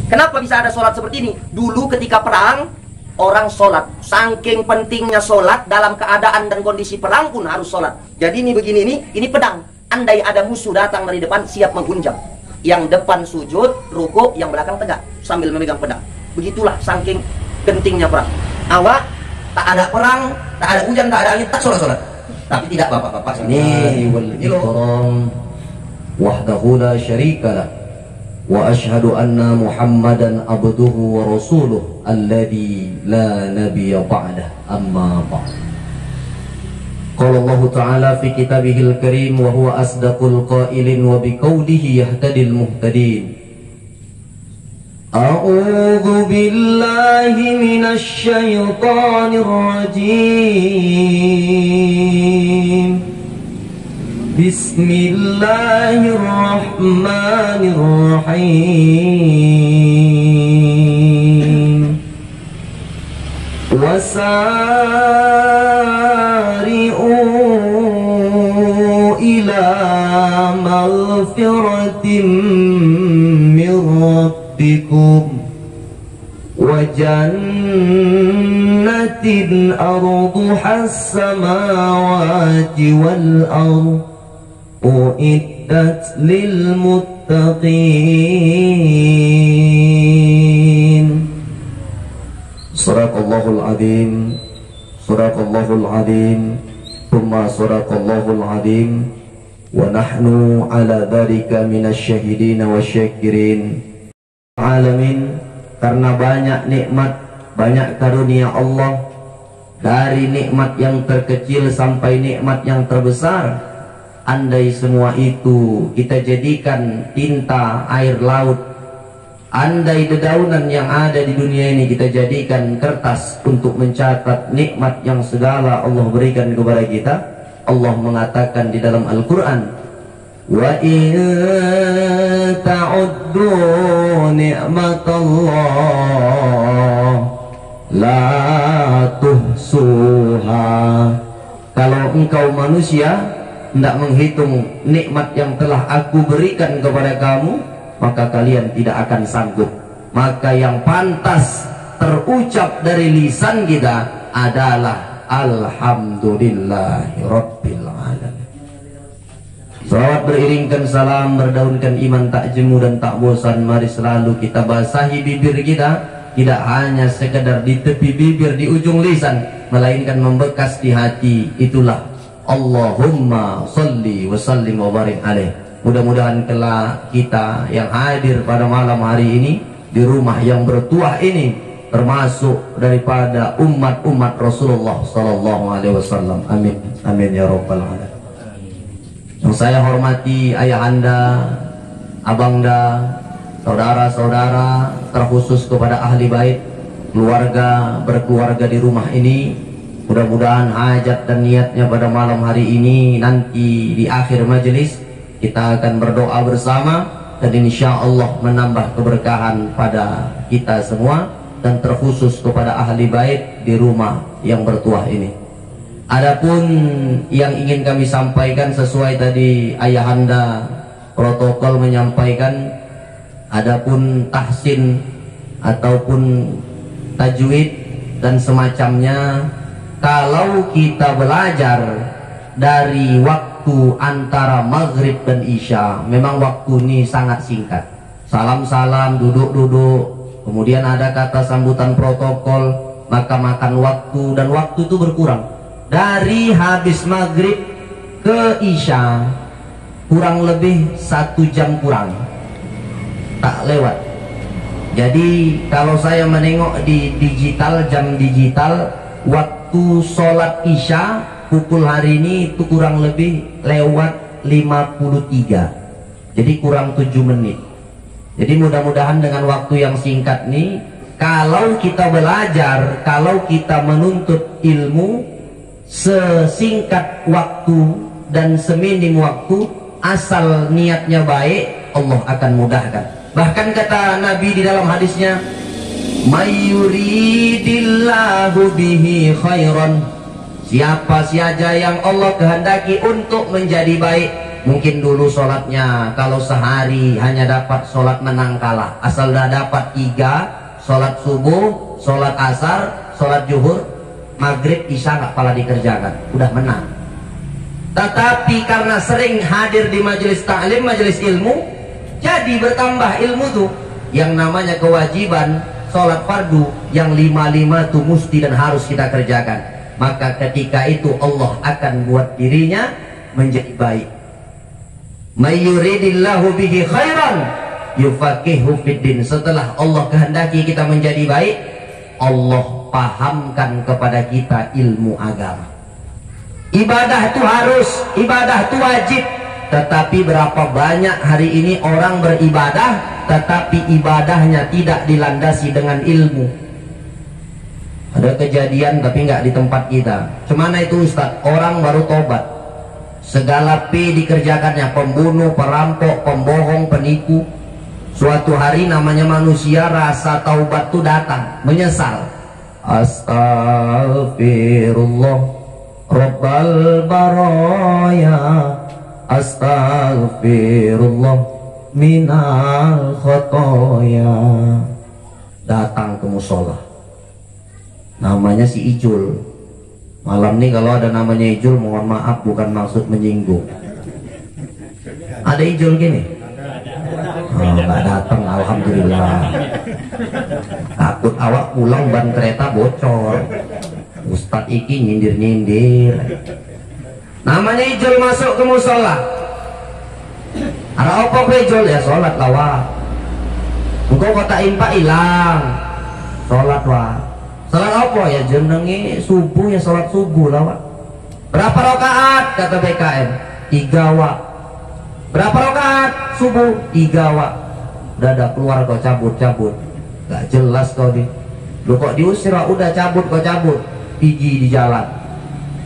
Kenapa bisa ada sholat seperti ini? Dulu ketika perang, orang sholat. Saking pentingnya sholat, dalam keadaan dan kondisi perang pun harus sholat. Jadi ini begini, ini pedang. Andai ada musuh datang dari depan, siap menghunjam. Yang depan sujud, ruku, yang belakang tegak sambil memegang pedang. Begitulah saking gentingnya perang. Awak tak ada perang, tak ada hujan, tak ada angin, tak sholat. Tapi tidak bapak-bapak ini wahdahu la syarika lah wa ashhadu anna Muhammadan abduhu wa rasuluh alladhi la nabiyya ba'dah amma ba'd. Qala Allah Ta'ala fi kitabihil karim wa huwa asdaqul qailin wa biqaulihi yahtadil muhtadin. A'udzu billahi minasy syaithanir rajim. Bismillahirrahmanirrahim. Wasari'u ila maghfiratin min rabbikum wa jannatin arduha as-samawati wal ardh uiddat lil muttaqin. Sadaqallahul azim, sadaqallahul azim, thumma sadaqallahul azim, wa nahnu ala dzalika minasyahidin wasyakirin. Alamin, karena banyak nikmat, banyak karunia Allah, dari nikmat yang terkecil sampai nikmat yang terbesar. Andai semua itu kita jadikan tinta air laut, andai dedaunan yang ada di dunia ini kita jadikan kertas untuk mencatat nikmat yang segala Allah berikan kepada kita, Allah mengatakan di dalam Al-Quran, wa in ta'uddu ni'matallah la tuhsuha. Kalau engkau manusia hendak menghitung nikmat yang telah aku berikan kepada kamu, maka kalian tidak akan sanggup. Maka yang pantas terucap dari lisan kita adalah Alhamdulillahirabbil alamin. Salawat beriringkan salam, berdaunkan iman tak jemu dan tak bosan. Mari selalu kita basahi bibir kita, tidak hanya sekedar di tepi bibir, di ujung lisan, melainkan membekas di hati. Itulah Allahumma salli wa sallim wa barik alaih. Mudah-mudahan kelak kita yang hadir pada malam hari ini di rumah yang bertuah ini termasuk daripada umat-umat Rasulullah sallallahu alaihi wasallam. Amin. Amin ya rabbal alamin. Yang saya hormati ayahanda, abangda, saudara-saudara, terkhusus kepada ahli bait, keluarga, berkeluarga di rumah ini. Mudah-mudahan hajat dan niatnya pada malam hari ini, nanti di akhir majelis kita akan berdoa bersama dan insya Allah menambah keberkahan pada kita semua dan terkhusus kepada ahli bait di rumah yang bertuah ini. Adapun yang ingin kami sampaikan sesuai tadi ayahanda protokol menyampaikan, adapun tahsin ataupun tajwid dan semacamnya, kalau kita belajar dari waktu antara maghrib dan isya, memang waktu ini sangat singkat. Salam-salam, duduk-duduk, kemudian ada kata sambutan protokol, maka makan waktu, dan waktu itu berkurang. Dari habis maghrib ke isya kurang lebih 1 jam kurang, tak lewat. Jadi kalau saya menengok di digital, jam digital, waktu sholat isya pukul hari ini itu kurang lebih lewat 53, jadi kurang 7 menit. Jadi mudah-mudahan dengan waktu yang singkat nih, kalau kita belajar, kalau kita menuntut ilmu, sesingkat waktu dan seminim waktu, asal niatnya baik, Allah akan mudahkan. Bahkan kata Nabi di dalam hadisnya, Mayyuridillahu bihi khairan, siapa saja yang Allah kehendaki untuk menjadi baik, Mungkin dulu sholatnya kalau sehari hanya dapat sholat menang kalah, asal dah dapat 3, sholat subuh, sholat asar, sholat zuhur, maghrib, isya nggak pala dikerjakan, udah menang. Tetapi karena sering hadir di majelis ta'lim, majelis ilmu, jadi bertambah ilmu tuh. Yang namanya kewajiban sholat fardu yang 5 tuh mesti dan harus kita kerjakan. Maka ketika itu Allah akan buat dirinya menjadi baik. May yuridillahu bihi khairan yufaqihu fiddin. Setelah Allah kehendaki kita menjadi baik, Allah pahamkan kepada kita ilmu agama. Ibadah itu harus, ibadah itu wajib. Tetapi berapa banyak hari ini orang beribadah tetapi ibadahnya tidak dilandasi dengan ilmu. Ada kejadian tapi nggak di tempat kita. Cemana itu Ustaz? Orang baru tobat, segala P dikerjakannya, pembunuh, perampok, pembohong, penipu. Suatu hari namanya manusia rasa taubat itu datang, menyesal. Astaghfirullah Rabbal baraya, astaghfirullah minal khotoya. Datang ke musola, namanya si Ijul. Malam nih kalau ada namanya Ijul, mohon maaf bukan maksud menyinggung. Ada Ijul gini? Oh, nggak datang, alhamdulillah. Takut awak pulang ban kereta bocor. Ustadz iki nyindir-nyindir. Namanya Ijul masuk ke musola. Ada apa ke Ijul? Ya sholat lawa. Engkau kota impak hilang. Sholat wah. Sholat apa? Ya jenengi subuh, ya sholat subuh lawa. Berapa rakaat? Kata BKM 3 wak. Berapa rakaat? Subuh 3 wak. Udah ada keluar kau cabut-cabut. Gak jelas kau di. Lu kok diusir? Udah cabut kau cabut. Pigi di jalan.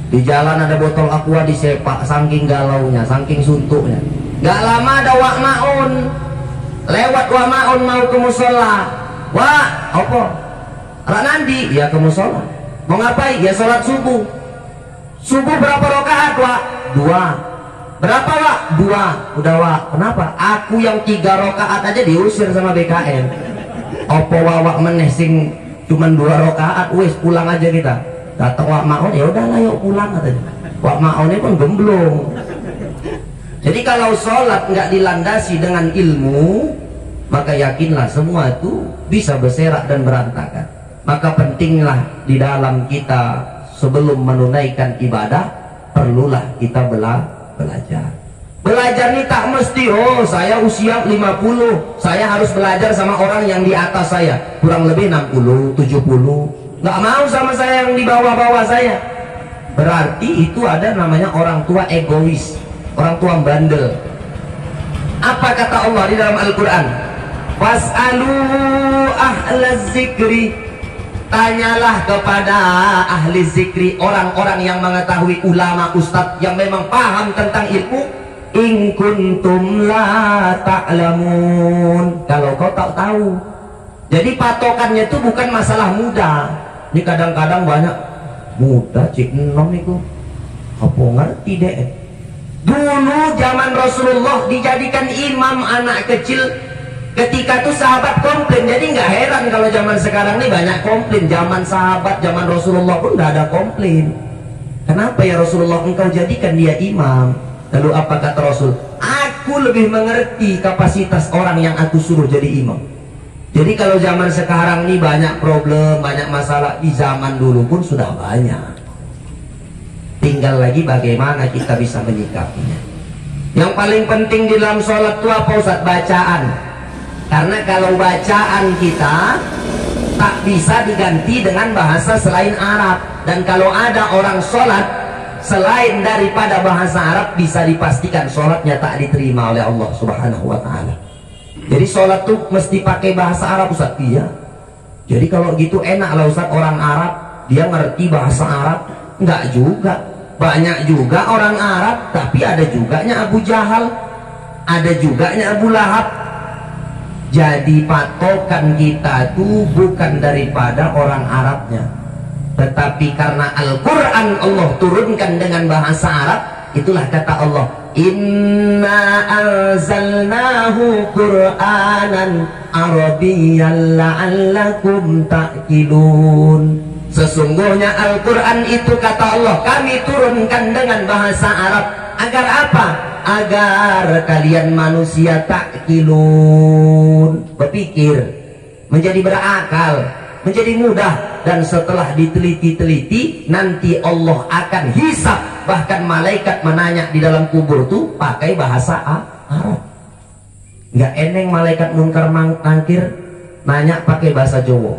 Di jalan ada botol aqua disepak, saking galaunya, saking suntuknya. Gak lama ada wak maun. Lewat wak maun mau ke musola. Wak, apa? Rak nandi? Ya ke musola. Mau ngapain? Ya sholat subuh. Subuh berapa rakaat wak? 2. Berapa wak? 2. Udah wak. Kenapa? Aku yang 3 rakaat aja diusir sama BKN. Apa wawak meneh sing cuman 2 rakaat, wes pulang aja kita. Datang wak maun, ya udahlah yuk pulang katanya. Wak maunnya pun gemblong. Jadi kalau sholat nggak dilandasi dengan ilmu, maka yakinlah semua itu bisa berserak dan berantakan. Maka pentinglah di dalam kita sebelum menunaikan ibadah, perlulah kita belajar. Belajar ini tak mesti, oh saya usia 50, saya harus belajar sama orang yang di atas saya, kurang lebih 60, 70. Nggak mau sama saya yang di bawah-bawah saya. Berarti itu ada namanya orang tua egois, orang tua bandel. Apa kata Allah di dalam Al-Quran? Fas'alu ahlaz zikri, tanyalah kepada ahli zikri, orang-orang yang mengetahui, ulama, ustadz yang memang paham tentang ilmu. In kuntum la ta'lamun, kalau kau tak tahu. Jadi patokannya itu bukan masalah muda. Ini kadang-kadang banyak muda cik enom itu apa ngerti deh. Dulu zaman Rasulullah dijadikan imam anak kecil. Ketika itu sahabat komplain. Jadi nggak heran kalau zaman sekarang ini banyak komplain. Zaman sahabat, zaman Rasulullah pun nggak ada komplain. Kenapa ya Rasulullah engkau jadikan dia imam? Lalu apa kata Rasul? Aku lebih mengerti kapasitas orang yang aku suruh jadi imam. Jadi kalau zaman sekarang ini banyak problem, banyak masalah, di zaman dulu pun sudah banyak. Tinggal lagi bagaimana kita bisa menyikapinya. Yang paling penting di dalam sholat itu apa Ustaz? Bacaan. Karena kalau bacaan kita tak bisa diganti dengan bahasa selain Arab. Dan kalau ada orang sholat selain daripada bahasa Arab, bisa dipastikan sholatnya tak diterima oleh Allah Subhanahu wa Ta'ala. Jadi sholat tuh mesti pakai bahasa Arab Ustaz. Iya. Jadi kalau gitu enak lah Ustaz, orang Arab dia ngerti bahasa Arab. Enggak juga. Banyak juga orang Arab, tapi ada juganya Abu Jahal, ada juganya Abu Lahab. Jadi patokan kita tuh bukan daripada orang Arabnya, tetapi karena Al-Quran Allah turunkan dengan bahasa Arab. Itulah kata Allah, Inna anzalnahu Qur'anan Arabiyyan la'allakum ta'qilun. Sesungguhnya Al-Quran itu kata Allah kami turunkan dengan bahasa Arab. Agar apa? Agar kalian manusia ta'qilun, berpikir, menjadi berakal, menjadi mudah. Dan setelah diteliti-teliti nanti Allah akan hisab. Bahkan malaikat menanya di dalam kubur tuh pakai bahasa Arab. Nggak eneng malaikat munkar mangkir nanya pakai bahasa Jawa.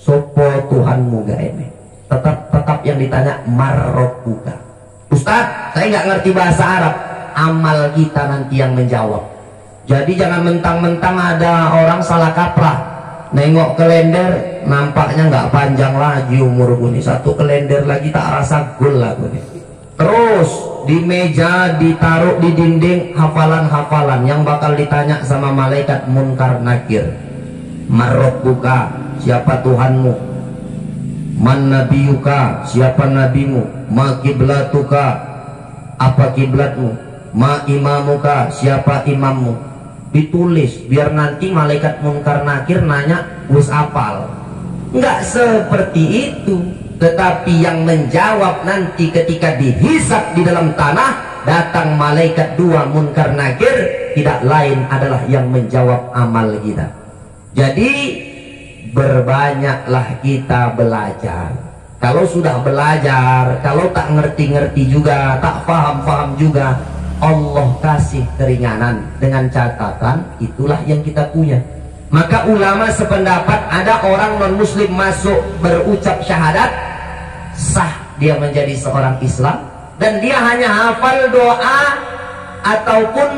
Sopo Tuhanmu, gak eneng. Tetap yang ditanya marrobuka. Ustaz, saya nggak ngerti bahasa Arab. Amal kita nanti yang menjawab. Jadi jangan mentang-mentang ada orang salah kaprah, nengok kalender nampaknya nggak panjang lagi umur gue nih. Satu kalender lagi tak rasa gol lah gue nih. Terus di meja ditaruh di dinding hafalan-hafalan yang bakal ditanya sama malaikat munkar nakir. Marrobuka, siapa Tuhanmu? Man nabiyuka, siapa nabimu? Ma kiblatuka, apa kiblatmu? Ma imamuka, siapa imammu? Ditulis biar nanti malaikat munkar nakir nanya wis apal. Enggak seperti itu. Tetapi yang menjawab nanti ketika dihisab di dalam tanah, datang malaikat dua munkar nakir, tidak lain adalah yang menjawab amal kita. Jadi berbanyaklah kita belajar. Kalau sudah belajar, kalau tak ngerti-ngerti juga, tak paham-paham juga, Allah kasih keringanan. Dengan catatan itulah yang kita punya. Maka ulama sependapat, ada orang non muslim masuk berucap syahadat, sah dia menjadi seorang Islam, dan dia hanya hafal doa ataupun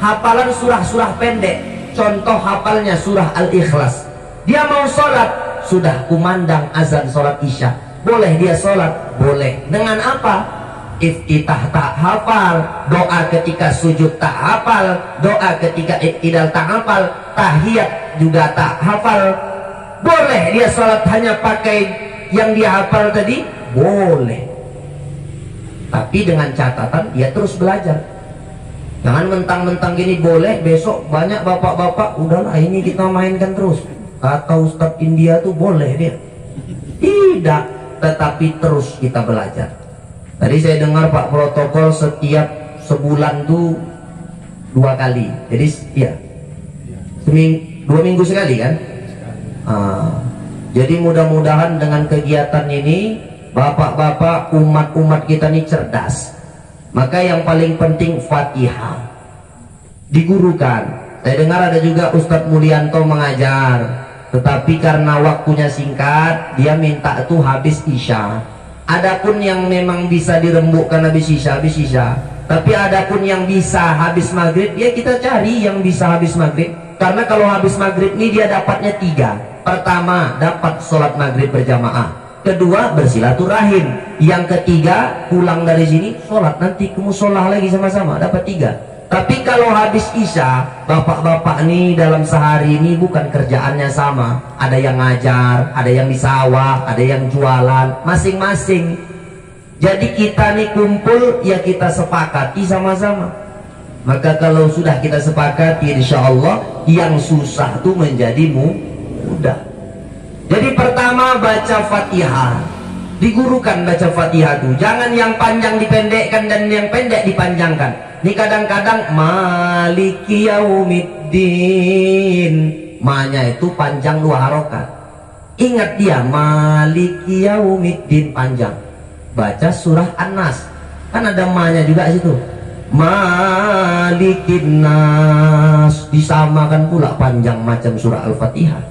hafalan surah-surah pendek. Contoh hafalnya surah Al-Ikhlas. Dia mau sholat, sudah kumandang azan sholat isya, boleh dia sholat? Boleh. Dengan apa? Iftitah tak hafal, doa ketika sujud tak hafal, doa ketika iktidal tak hafal, tahiyat juga tak hafal, boleh dia sholat hanya pakai yang dia hafal tadi? Boleh. Tapi dengan catatan dia terus belajar. Jangan mentang-mentang gini boleh, besok banyak bapak-bapak udahlah ini kita mainkan terus. Kata Ustadz India tuh boleh dia. Tidak, tetapi terus kita belajar. Tadi saya dengar Pak protokol setiap sebulan tuh 2 kali. Jadi ya 2 minggu sekali kan. Jadi mudah-mudahan dengan kegiatan ini bapak-bapak umat-umat kita ini cerdas. Maka yang paling penting Fatihah digurukan. Saya dengar ada juga Ustadz Mulyanto mengajar, tetapi karena waktunya singkat dia minta itu habis isya. Adapun yang memang bisa dirembukkan habis isya, habis isya. Tapi adapun yang bisa habis maghrib, ya kita cari yang bisa habis maghrib. Karena kalau habis maghrib ini dia dapatnya 3. Pertama, dapat sholat maghrib berjamaah. Kedua, bersilaturahim. Yang ketiga, pulang dari sini sholat nanti ke musolah lagi sama-sama, dapat 3. Tapi kalau habis isya, bapak-bapak nih dalam sehari ini bukan kerjaannya sama. Ada yang ngajar, ada yang di sawah, ada yang jualan, masing-masing. Jadi kita nih kumpul, ya kita sepakati sama-sama. Maka kalau sudah kita sepakati, insya Allah yang susah tuh menjadi mudah. Jadi pertama baca Fatihah, digurukan baca Fatihah tuh. Jangan yang panjang dipendekkan dan yang pendek dipanjangkan. Ini kadang-kadang Maliki Yaumiddin, ma-nya itu panjang 2 harokat. Ingat dia Maliki Yaumiddin panjang. Baca surah An-Nas, kan ada ma-nya juga situ. Malikin Nas, disamakan pula panjang macam surah Al-Fatihah.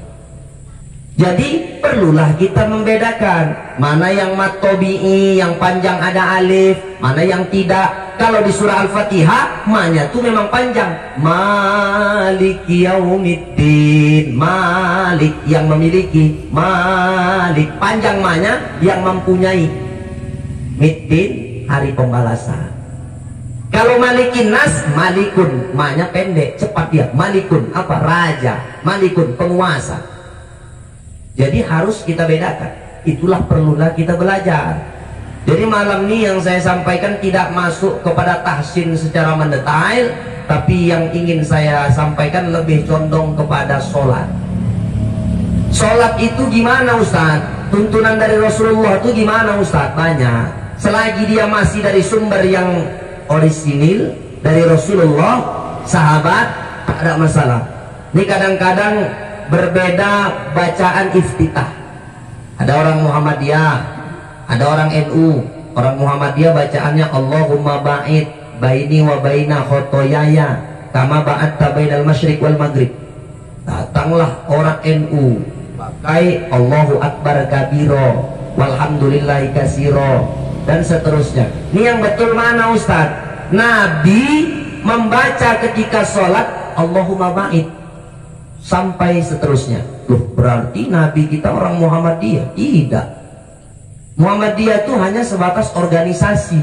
Jadi perlulah kita membedakan mana yang mat tobi'i, yang panjang ada alif, mana yang tidak. Kalau di surah Al-Fatihah ma-nya tuh memang panjang. Maliki Yaumiddin, Malik yang memiliki, Malik panjang ma-nya yang mempunyai, Middin hari pembalasan. Kalau Malikin Nas, Malikun, ma-nya pendek, cepat dia. Malikun apa? Raja. Malikun penguasa. Jadi harus kita bedakan. Itulah perlulah kita belajar. Jadi malam ini yang saya sampaikan tidak masuk kepada tahsin secara mendetail, tapi yang ingin saya sampaikan lebih condong kepada sholat. Sholat itu gimana Ustaz? Tuntunan dari Rasulullah itu gimana Ustaz? Banyak. Selagi dia masih dari sumber yang orisinil dari Rasulullah, sahabat, tak ada masalah. Ini kadang-kadang berbeda bacaan iftitah. Ada orang Muhammadiyah, ada orang NU. Orang Muhammadiyah bacaannya Allahumma ba'id baini wa baina khotoyaya kama ba'atta bainal masyriq wal maghrib. Datanglah orang NU pakai Allahu Akbar kabiro walhamdulillahi kasiro dan seterusnya. Ini yang betul mana Ustaz? Nabi membaca ketika sholat Allahumma ba'id sampai seterusnya. Loh, berarti Nabi kita orang Muhammadiyah? Tidak. Muhammadiyah itu hanya sebatas organisasi.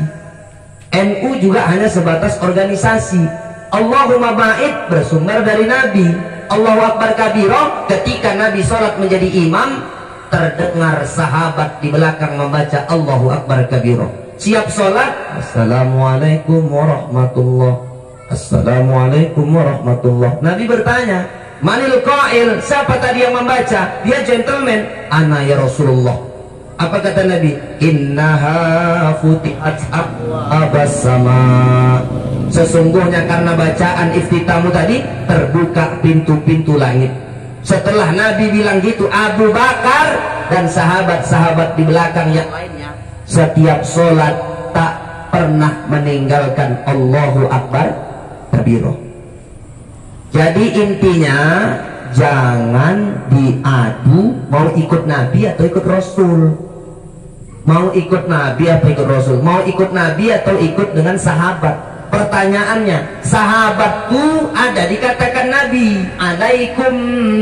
NU juga hanya sebatas organisasi. Allahumma ba'id bersumber dari Nabi. Allahu Akbar kabiro, ketika Nabi sholat menjadi imam, terdengar sahabat di belakang membaca Allahu Akbar kabiro. Siap sholat, Assalamualaikum warahmatullah, Assalamualaikum warahmatullah. Nabi bertanya, manil qail, siapa tadi yang membaca? Dia gentleman. Ana ya Rasulullah. Apa kata Nabi? Innaha futihat abas sama. Sesungguhnya karena bacaan iftitamu tadi terbuka pintu-pintu langit. Setelah Nabi bilang gitu, Abu Bakar dan sahabat-sahabat di belakang yang lainnya setiap sholat tak pernah meninggalkan Allahu Akbar kabiro. Jadi intinya jangan diadu mau ikut Nabi atau ikut Rasul. Mau ikut Nabi atau ikut Rasul? Mau ikut Nabi atau ikut dengan sahabat? Pertanyaannya, sahabat tuh ada dikatakan Nabi, alaikum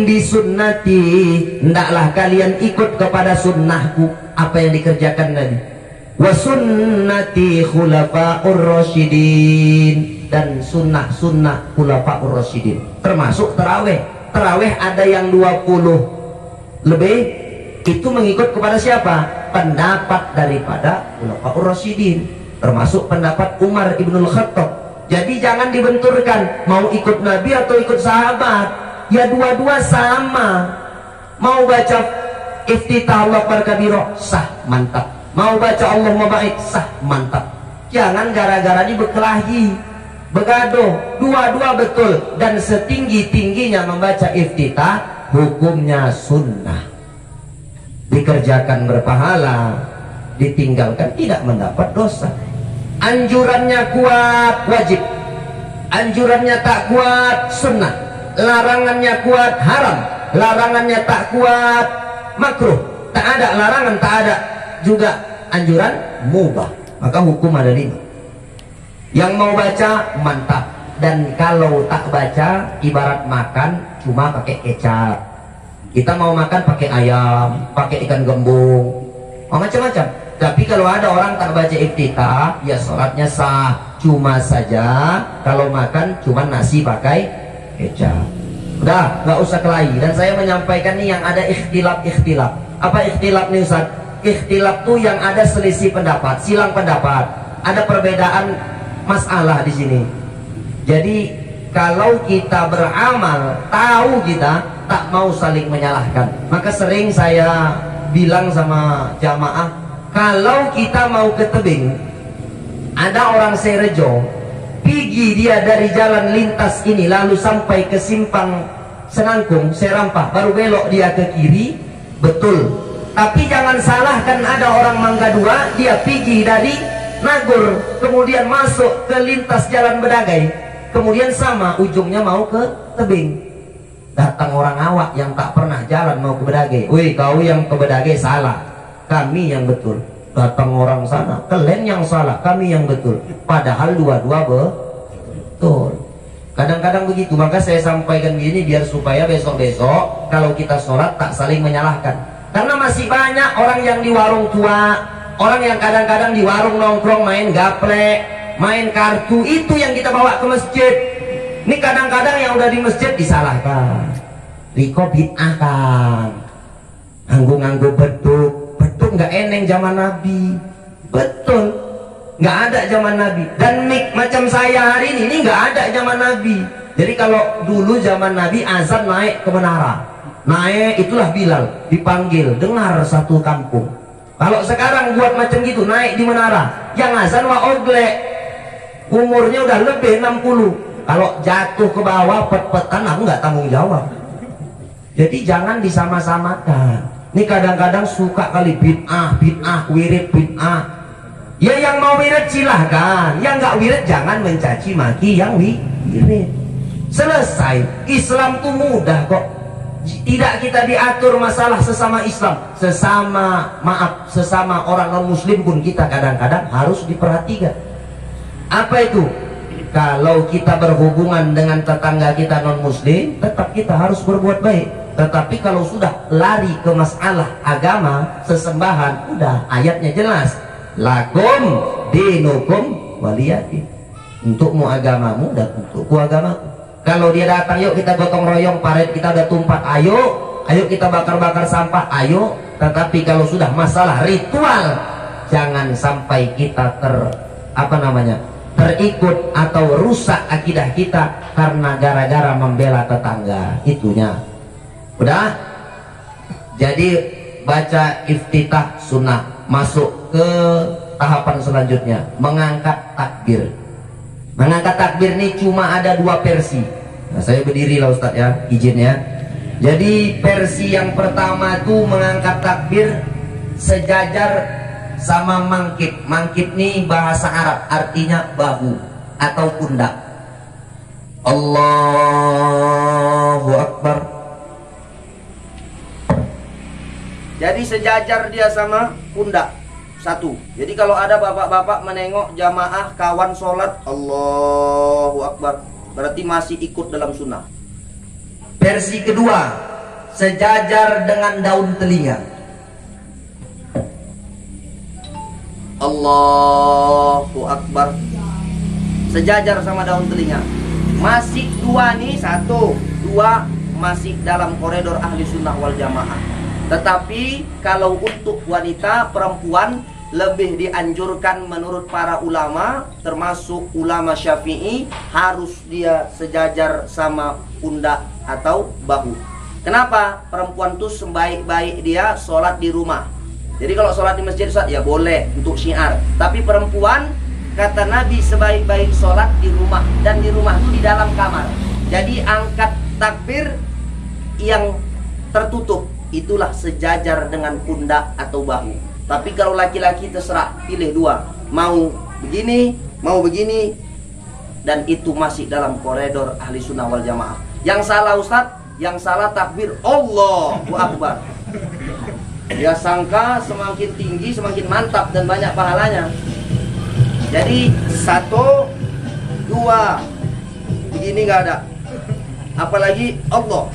bisunnati, hendaklah kalian ikut kepada sunnahku. Apa yang dikerjakan Nabi? Wa sunnati khulafaur rasyidin, dan sunnah-sunnah khulafaur rasyidin, termasuk tarawih. Tarawih ada yang 20 lebih, itu mengikut kepada siapa? Pendapat daripada khulafaur rasyidin, termasuk pendapat Umar ibnul Khattab. Jadi jangan dibenturkan mau ikut Nabi atau ikut sahabat, ya dua-dua sama. Mau baca iftitah Allah berkabiro sah, mantap. Mau baca Allahumma ba'id sah, mantap. Jangan gara-gara dibekelahi, begaduh, dua-dua betul. Dan setinggi-tingginya membaca iftitah, hukumnya sunnah, dikerjakan berpahala, ditinggalkan tidak mendapat dosa. Anjurannya kuat, wajib. Anjurannya tak kuat, sunnah. Larangannya kuat, haram. Larangannya tak kuat, makruh. Tak ada larangan, tak ada juga anjuran, mubah. Maka hukum ada 5. Yang mau baca mantap, dan kalau tak baca ibarat makan cuma pakai kecap. Kita mau makan pakai ayam, pakai ikan gembung, macam-macam. Tapi kalau ada orang tak baca iftitah, ya sholatnya sah. Cuma saja kalau makan cuma nasi pakai kecap. Udah, nggak usah kelahi. Dan saya menyampaikan nih yang ada ikhtilaf. Apa ikhtilaf nih Ustaz? Ikhtilaf tuh yang ada selisih pendapat, silang pendapat, ada perbedaan masalah di sini. Jadi kalau kita beramal, tahu kita tak mau saling menyalahkan. Maka sering saya bilang sama jamaah, kalau kita mau ke tebing, ada orang Serejo, pergi dia dari jalan lintas ini lalu sampai ke simpang Senangkung, Serampah, baru belok dia ke kiri, betul. Tapi jangan salahkan ada orang Mangga 2, dia pergi dari Nagur, kemudian masuk ke lintas jalan Bedagai, kemudian sama ujungnya mau ke tebing. Datang orang awak yang tak pernah jalan mau ke Bedagai, wih kau yang ke Bedagai salah, kami yang betul. Datang orang sana, kalian yang salah, kami yang betul. Padahal dua-dua betul. Kadang-kadang begitu. Maka saya sampaikan begini biar supaya besok-besok kalau kita sholat tak saling menyalahkan. Karena masih banyak orang yang di warung tua, orang yang kadang-kadang di warung nongkrong main gaplek, main kartu, itu yang kita bawa ke masjid. Ini kadang-kadang yang udah di masjid disalahkan. Riko bid'ah kan, nganggu-nganggu beduk nggak eneng zaman Nabi. Betul, nggak ada zaman Nabi. Dan mik macam saya hari ini nggak ada zaman Nabi. Jadi kalau dulu zaman Nabi azan naik ke menara, naik itulah Bilal, dipanggil, dengar satu kampung. Kalau sekarang buat macam gitu, naik di menara, yang azan wa oglek, umurnya udah lebih 60. Kalau jatuh ke bawah pet-petan aku nggak tanggung jawab. Jadi jangan disama-samakan. Ini kadang-kadang suka kali bid'ah, wirid bid'ah. Ya yang mau wirid silahkan, yang nggak wirid jangan mencaci maki yang wirid. Selesai. Islam tuh mudah kok. Tidak kita diatur masalah sesama Islam, sesama orang non muslim pun kita kadang-kadang harus diperhatikan. Apa itu? Kalau kita berhubungan dengan tetangga kita non muslim, tetap kita harus berbuat baik. Tetapi kalau sudah lari ke masalah agama, sesembahan, udah ayatnya jelas. Lakum dinukum waliyadin. Untukmu agamamu dan untukku agamaku. Kalau dia datang, yuk kita gotong royong, paret kita udah tumpah, ayo kita bakar-bakar sampah, ayo. Tetapi kalau sudah masalah ritual, jangan sampai kita terikut atau rusak akidah kita karena gara-gara membela tetangga. Itunya. Udah? Jadi baca iftitah sunnah, masuk ke tahapan selanjutnya, mengangkat takbir. Mengangkat takbir ini cuma ada 2 versi. Nah, saya berdiri lah Ustadz ya, izin ya. Jadi versi yang pertama itu mengangkat takbir sejajar sama mangkip. Mangkip ini bahasa Arab, artinya bahu atau pundak. Allahu Akbar. Jadi sejajar dia sama pundak. Satu. Jadi kalau ada bapak-bapak menengok jamaah kawan sholat, Allahu Akbar, berarti masih ikut dalam sunnah. Versi kedua, sejajar dengan daun telinga. Allahu Akbar, sejajar sama daun telinga. Masih 2 nih, 1, 2 masih dalam koridor ahli sunnah wal jamaah. Tetapi kalau untuk wanita, perempuan, lebih dianjurkan menurut para ulama, termasuk ulama Syafi'i, harus dia sejajar sama pundak atau bahu. Kenapa? Perempuan tuh sebaik-baik dia sholat di rumah. Jadi kalau sholat di masjid ya boleh untuk syiar. Tapi perempuan, kata Nabi, sebaik-baik sholat di rumah. Dan di rumah itu di dalam kamar. Jadi angkat takbir yang tertutup, itulah sejajar dengan pundak atau bahu. Tapi kalau laki-laki terserah, pilih 2, mau begini, mau begini, dan itu masih dalam koridor ahli sunnah wal jamaah. Yang salah Ustadz, yang salah takbir Allahu Akbar. Dia sangka semakin tinggi semakin mantap dan banyak pahalanya. Jadi 1, 2 begini nggak ada. Apalagi Allah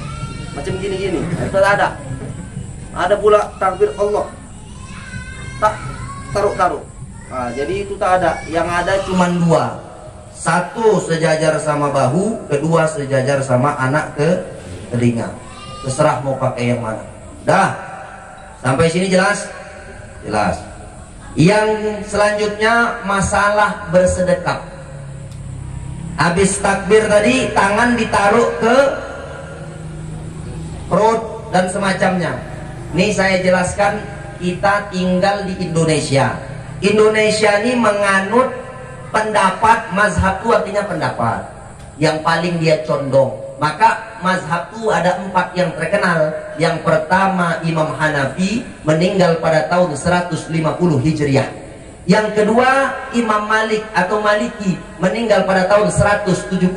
macam gini-gini, itu ada. Ada pula takbir Allah, tak taruh. Nah, jadi itu tak ada. Yang ada cuma 2. 1 sejajar sama bahu, 2 sejajar sama anak ke telinga. Terserah mau pakai yang mana. Dah. Sampai sini jelas? Jelas. Yang selanjutnya masalah bersedekap. Habis takbir tadi, tangan ditaruh ke perut dan semacamnya. Ini saya jelaskan, kita tinggal di Indonesia. Indonesia ini menganut pendapat, mazhab itu artinya pendapat yang paling dia condong. Maka mazhab itu ada 4 yang terkenal. Yang pertama Imam Hanafi, meninggal pada tahun 150 Hijriah. Yang kedua Imam Malik atau Maliki, meninggal pada tahun 179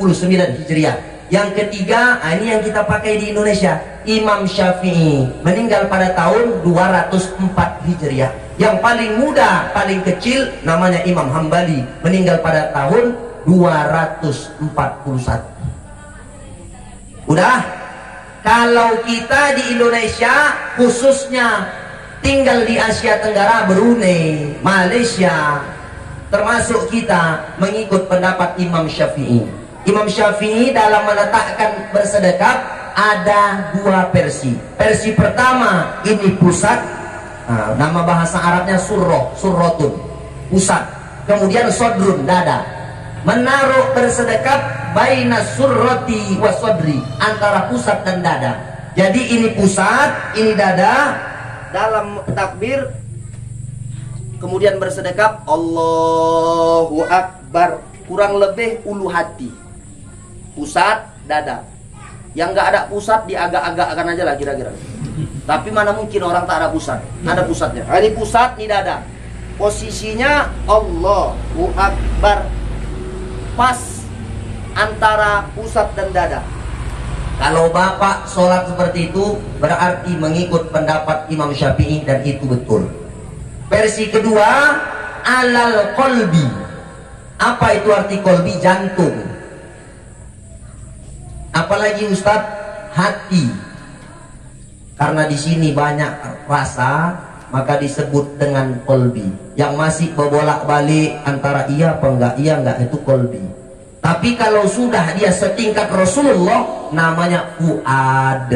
Hijriah. Yang ketiga, ini yang kita pakai di Indonesia, Imam Syafi'i, meninggal pada tahun 204 Hijriah. Yang paling muda, paling kecil, namanya Imam Hambali, meninggal pada tahun 241. Udah? Kalau kita di Indonesia, khususnya tinggal di Asia Tenggara, Brunei, Malaysia, termasuk kita mengikut pendapat Imam Syafi'i. Imam Syafi'i dalam meletakkan bersedekap ada 2 versi. Versi pertama ini pusat, nama bahasa Arabnya surroh, surrotun. pusat, kemudian sodrun, dada. Menaruh bersedekap baina surrati wa sodri, antara pusat dan dada. Jadi ini pusat, ini dada. Dalam takbir kemudian bersedekap Allahu Akbar, kurang lebih ulu hati. Pusat, dada. Yang nggak ada pusat diagak-agakkan aja lah kira-kira. Tapi mana mungkin orang tak ada pusat? Ada pusatnya. Ini pusat, ini dada. Posisinya Allahu Akbar, pas antara pusat dan dada. Kalau bapak sholat seperti itu berarti mengikut pendapat Imam Syafi'i dan itu betul. Versi kedua, alal kolbi. Apa itu arti kolbi? Jantung. Apalagi Ustadz, hati. Karena di sini banyak rasa, maka disebut dengan kolbi. Yang masih berbolak-balik antara iya apa enggak, iya enggak, itu kolbi. Tapi kalau sudah dia setingkat Rasulullah, namanya fuad.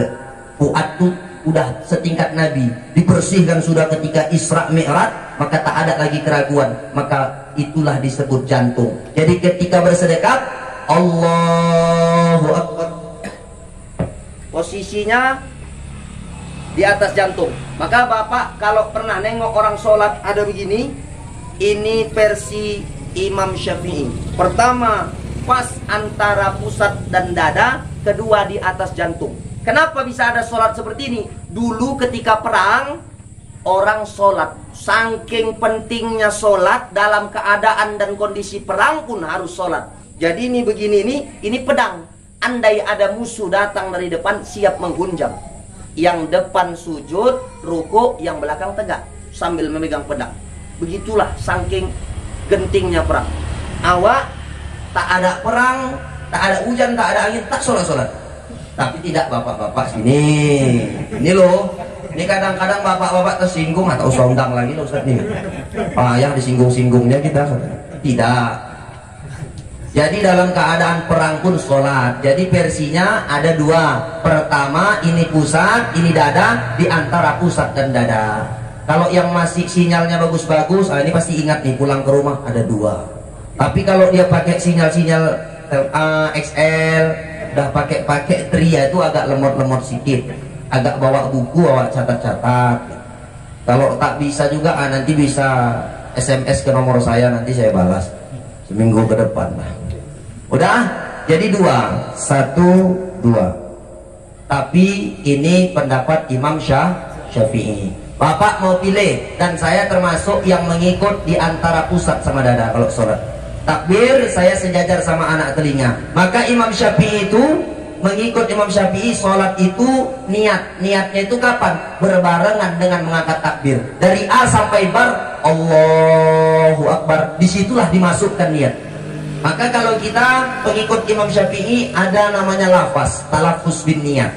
Fuad itu udah setingkat Nabi, dibersihkan sudah ketika Isra Mi'raj, maka tak ada lagi keraguan, maka itulah disebut jantung. Jadi ketika bersedekap Allahu Akbar, posisinya di atas jantung. Maka bapak kalau pernah nengok orang sholat ada begini, ini versi Imam Syafi'i. Pertama pas antara pusat dan dada, kedua di atas jantung. Kenapa bisa ada sholat seperti ini? Dulu ketika perang, orang sholat, saking pentingnya sholat, dalam keadaan dan kondisi perang pun harus sholat. Jadi ini begini, ini pedang. Andai ada musuh datang dari depan, siap menghunjam. Yang depan sujud, ruku, yang belakang tegak sambil memegang pedang. Begitulah saking gentingnya perang. Awak tak ada perang, tak ada hujan, tak ada angin, tak sholat-sholat. Tapi tidak bapak-bapak sini. Ini loh, ini kadang-kadang bapak-bapak tersinggung atau usah undang lagi loh Ustaz nih. Payah disinggung-singgungnya kita. Tidak. Jadi dalam keadaan perang pun sholat. Jadi versinya ada dua. Pertama ini pusat, ini dada, di antara pusat dan dada. Kalau yang masih sinyalnya bagus-bagus, ini pasti ingat nih, pulang ke rumah ada dua. Tapi kalau dia pakai sinyal-sinyal XL, udah pakai tria, itu agak lemot-lemot sedikit, agak bawa buku, bawa catat-catat. Kalau tak bisa juga nanti bisa SMS ke nomor saya, nanti saya balas seminggu ke depan lah. Udah, jadi dua, satu, dua. Tapi ini pendapat Imam Syafi'i. Bapak mau pilih, dan saya termasuk yang mengikut di antara pusat sama dada kalau sholat. Takbir saya sejajar sama anak telinga. Maka Imam Syafi'i itu, mengikut Imam Syafi'i, sholat itu niatnya itu kapan? Berbarengan dengan mengangkat takbir. Dari A sampai bar, Allahu Akbar, disitulah dimasukkan niat. Maka kalau kita pengikut Imam Syafi'i, ada namanya lafaz talaffuz bin niat.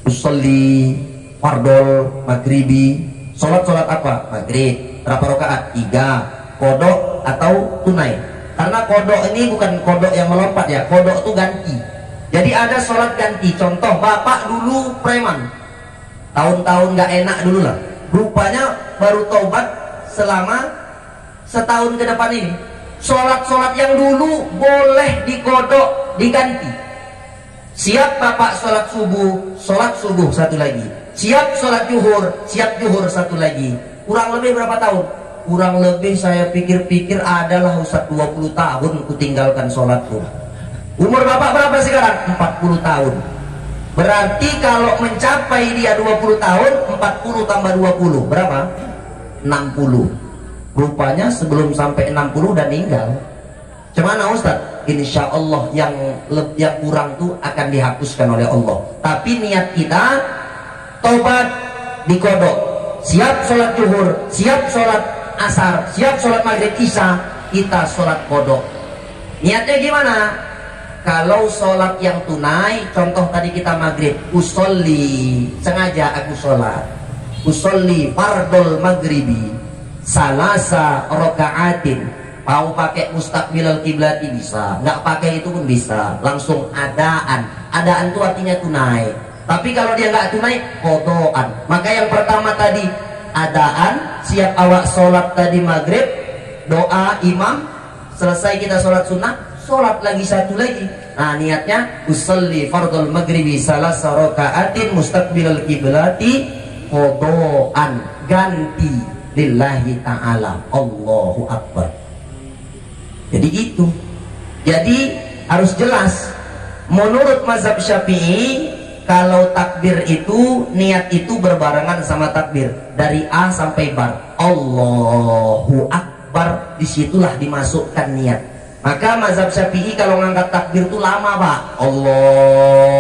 Usolli fardol maghribi. Sholat apa? Maghrib. Berapa rakaat? 3. Kodok atau tunai. Karena kodok ini bukan kodok yang melompat ya, kodok itu ganti. Jadi ada sholat ganti. Contoh, bapak dulu preman, tahun-tahun gak enak dulu lah, rupanya baru taubat selama setahun ke depan ini. Sholat-sholat yang dulu boleh dikodok, diganti. Siap bapak sholat subuh satu lagi. Siap sholat zuhur, siap zuhur satu lagi. Kurang lebih berapa tahun? Kurang lebih saya pikir-pikir adalah Ustaz 20 tahun ku tinggalkan sholatku. Umur bapak berapa sekarang? 40 tahun. Berarti kalau mencapai dia 20 tahun, 40 tambah 20 berapa? 60. Rupanya sebelum sampai 60 dan meninggal. Cemana Ustaz? Insya Allah yang kurang tuh akan dihapuskan oleh Allah. Tapi niat kita tobat dikodok. Siap sholat zuhur, siap sholat asar, siap sholat maghrib isya, kita sholat kodok. Niatnya gimana? Kalau sholat yang tunai, contoh tadi kita maghrib, usolli, sengaja aku sholat, usolli fardol maghribi salasa rokaatin. Mau pakai mustaqbilal kiblati bisa, nggak pakai itu pun bisa, langsung adaan. Adaan itu artinya tunai. Tapi kalau dia nggak tunai, kodokan. Maka yang pertama tadi adaan, siap awak sholat tadi maghrib, doa imam, selesai kita sholat sunnah, sholat lagi satu lagi. Nah niatnya usolli fardul maghribi salasa rakaatin mustaqbilal kiblati qadaan, ganti lillahi ta'ala, Allahu Akbar. Jadi gitu. Jadi harus jelas. Menurut mazhab Syafi'i, kalau takbir itu niat itu berbarengan sama takbir dari A sampai bar, Allahu Akbar, disitulah dimasukkan niat. Maka mazhab Syafi'i kalau ngangkat takbir itu lama pak, Allahu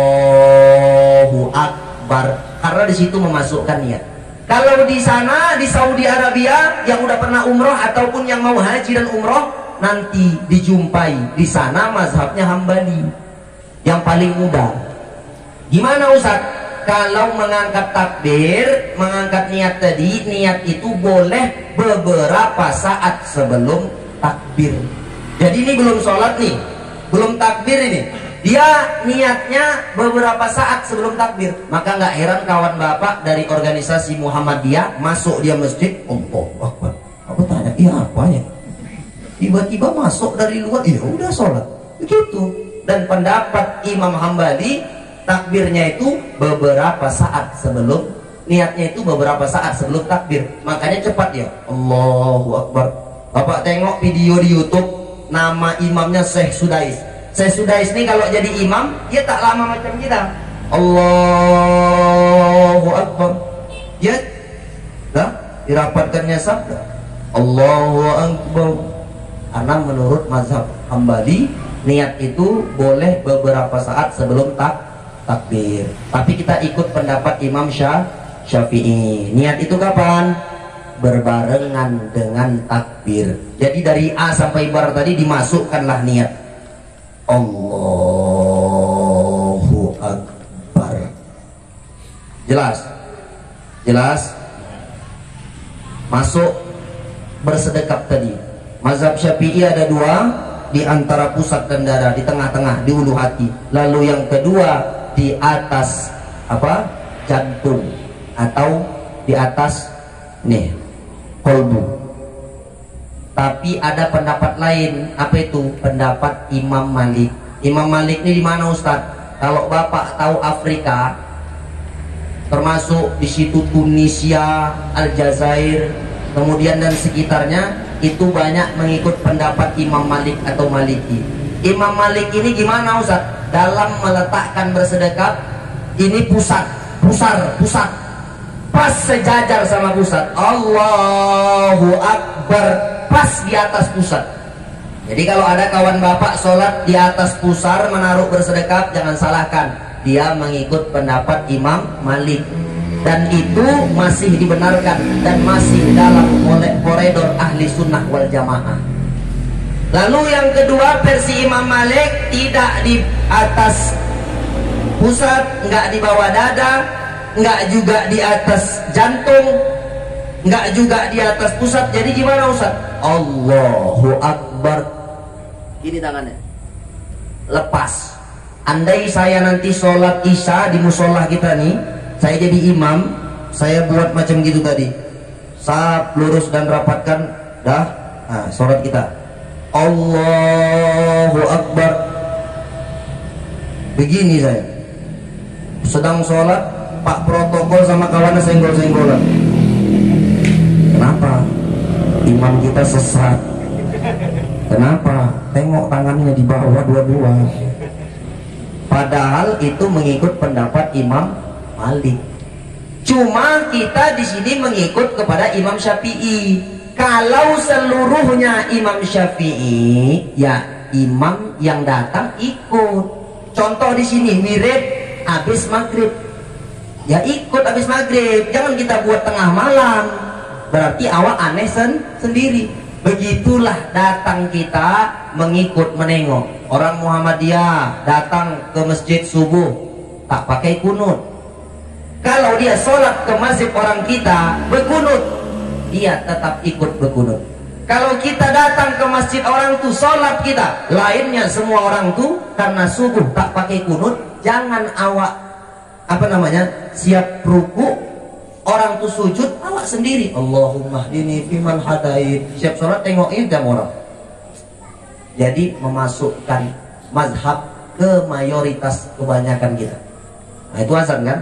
Akbar, karena disitu memasukkan niat. Kalau di sana di Saudi Arabia yang udah pernah umroh ataupun yang mau haji dan umroh, nanti dijumpai di sana mazhabnya Hambali yang paling mudah. Gimana Ustaz? Kalau mengangkat takbir, mengangkat niat tadi, niat itu boleh beberapa saat sebelum takbir. Jadi ini belum sholat nih, belum takbir ini, dia niatnya beberapa saat sebelum takbir. Maka nggak heran kawan bapak dari organisasi Muhammadiyah masuk dia masjid, Allahu Akbar. Aku tanya, iya apa ya? Tiba-tiba masuk dari luar, iya udah sholat. Begitu. Dan pendapat Imam Hambali, takbirnya itu beberapa saat sebelum, niatnya itu beberapa saat sebelum takbir. Makanya cepat ya, Allahu Akbar. Bapak tengok video di YouTube, nama imamnya Syekh Sudais. Syekh Sudais ini kalau jadi imam, dia tak lama macam kita. Allahu Akbar. Ya, dah dirapatkannya sabda Allahu Akbar. Karena menurut mazhab Hambali, niat itu boleh beberapa saat sebelum takbir. Tapi kita ikut pendapat Imam Syafi'i. Niat itu kapan? Berbarengan dengan takbir. Jadi dari A sampai bar tadi dimasukkanlah niat. Allahu Akbar. Jelas? Jelas? Masuk bersedekap tadi. Mazhab Syafi'i ada dua, di antara pusat dan dada, di tengah-tengah, di ulu hati. Lalu yang kedua di atas apa? Jantung, atau di atas nih kolbu. Tapi ada pendapat lain. Apa itu? Pendapat Imam Malik. Imam Malik ini di mana Ustaz? Kalau Bapak tahu Afrika, termasuk di situ Tunisia, Aljazair, kemudian dan sekitarnya, itu banyak mengikut pendapat Imam Malik atau Maliki. Imam Malik ini gimana Ustaz? Dalam meletakkan bersedekap, ini pusat, pas sejajar sama pusat. Allahu Akbar, pas di atas pusat. Jadi kalau ada kawan bapak sholat di atas pusar menaruh bersedekap, jangan salahkan, dia mengikut pendapat Imam Malik. Dan itu masih dibenarkan dan masih dalam koridor ahli sunnah wal jamaah. Lalu yang kedua versi Imam Malik, tidak di atas pusat, nggak di bawah dada, nggak juga di atas jantung, nggak juga di atas pusat. Jadi gimana Ustaz? Allahu Akbar. Ini tangannya lepas. Andai saya nanti sholat isya di musola kita nih, saya jadi imam, saya buat macam gitu tadi, sap, lurus dan rapatkan, dah, nah, sholat kita, Allahu Akbar. Begini saya, sedang sholat, Pak protokol sama kawannya senggol-senggolan. Kenapa? Imam kita sesat. Kenapa? Tengok tangannya di bawah dua-dua. Padahal itu mengikut pendapat Imam Malik. Cuma kita di sini mengikut kepada Imam Syafi'i. Kalau seluruhnya Imam Syafi'i, ya imam yang datang ikut. Contoh di sini wirid habis maghrib, ya ikut habis maghrib. Jangan kita buat tengah malam, berarti awak aneh sendiri. Begitulah datang kita mengikut menengok. Orang Muhammadiyah datang ke masjid subuh tak pakai kunut. Kalau dia sholat ke masjid orang kita berkunut, dia tetap ikut berkunut. Kalau kita datang ke masjid orang tuh sholat kita, lainnya semua orang tuh karena subuh tak pakai kunut, jangan awak siap ruku Orang tuh sujud, awak sendiri Allahumma hdini fiman hadait. Siap sholat tengokin tiap orang. Jadi memasukkan mazhab ke mayoritas kebanyakan kita. Nah itu azan kan.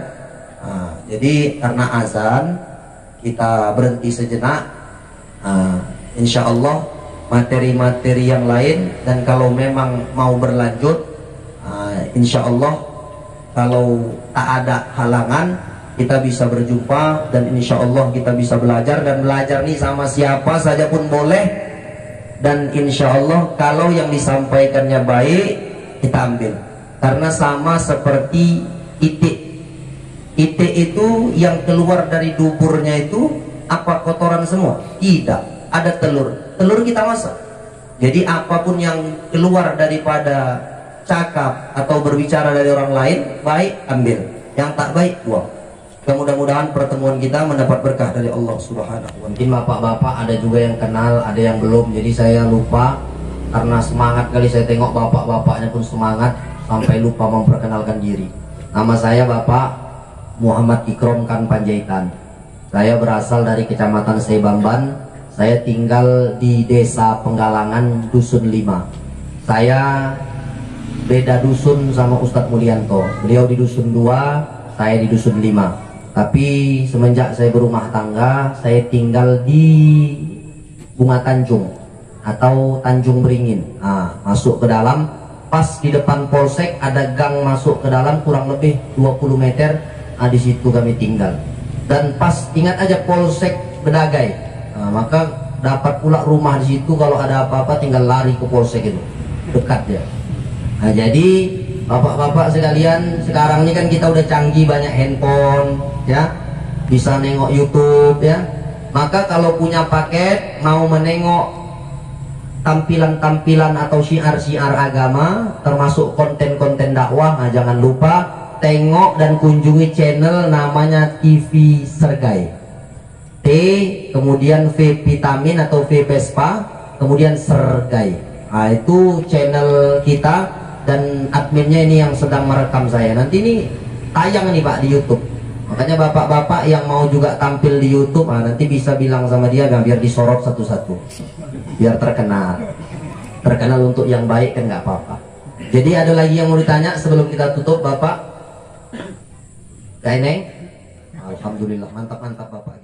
Nah, jadi karena azan kita berhenti sejenak. Insya Allah materi-materi yang lain, dan kalau memang mau berlanjut, insya Allah kalau tak ada halangan kita bisa berjumpa, dan insya Allah kita bisa belajar, dan belajar nih sama siapa saja pun boleh. Dan insya Allah kalau yang disampaikannya baik kita ambil, karena sama seperti itik. Itik itu yang keluar dari duburnya itu apa kotoran semua? Tidak. Ada telur kita masak. Jadi apapun yang keluar daripada cakap atau berbicara dari orang lain, baik ambil, yang tak baik buang. Mudah-mudahan pertemuan kita mendapat berkah dari Allah Subhanahu wa Ta'ala. Mungkin bapak-bapak ada juga yang kenal, ada yang belum. Jadi saya lupa, karena semangat kali saya tengok bapak-bapaknya pun semangat sampai lupa memperkenalkan diri. Nama saya Bapak Muhammad Ikrom Kan Panjaitan. Saya berasal dari Kecamatan Seibamban. Saya tinggal di Desa Penggalangan, Dusun 5. Saya beda dusun sama Ustadz Mulyanto. Beliau di Dusun 2, saya di Dusun 5. Tapi semenjak saya berumah tangga, saya tinggal di Bunga Tanjung atau Tanjung Beringin. Masuk ke dalam, pas di depan polsek ada gang masuk ke dalam kurang lebih 20 meter. Di situ kami tinggal. Dan pas ingat aja polsek Bedagai. Maka dapat pula rumah di situ. Kalau ada apa-apa tinggal lari ke polsek itu, dekat ya. Jadi bapak-bapak sekalian, sekarang ini kan kita udah canggih, banyak handphone ya, bisa nengok YouTube ya. Maka kalau punya paket, mau menengok tampilan-tampilan atau syiar-syiar agama, termasuk konten-konten dakwah, jangan lupa tengok dan kunjungi channel namanya TV Sergai. T kemudian V vitamin atau V Vespa kemudian Sergai. Itu channel kita, dan adminnya ini yang sedang merekam saya. Nanti ini tayang nih Pak di YouTube. Makanya bapak-bapak yang mau juga tampil di YouTube, nanti bisa bilang sama dia biar disorot satu-satu, biar terkenal. Terkenal untuk yang baik kan nggak apa-apa. Jadi ada lagi yang mau ditanya sebelum kita tutup Bapak? Kaineng? Alhamdulillah, mantap-mantap Bapak.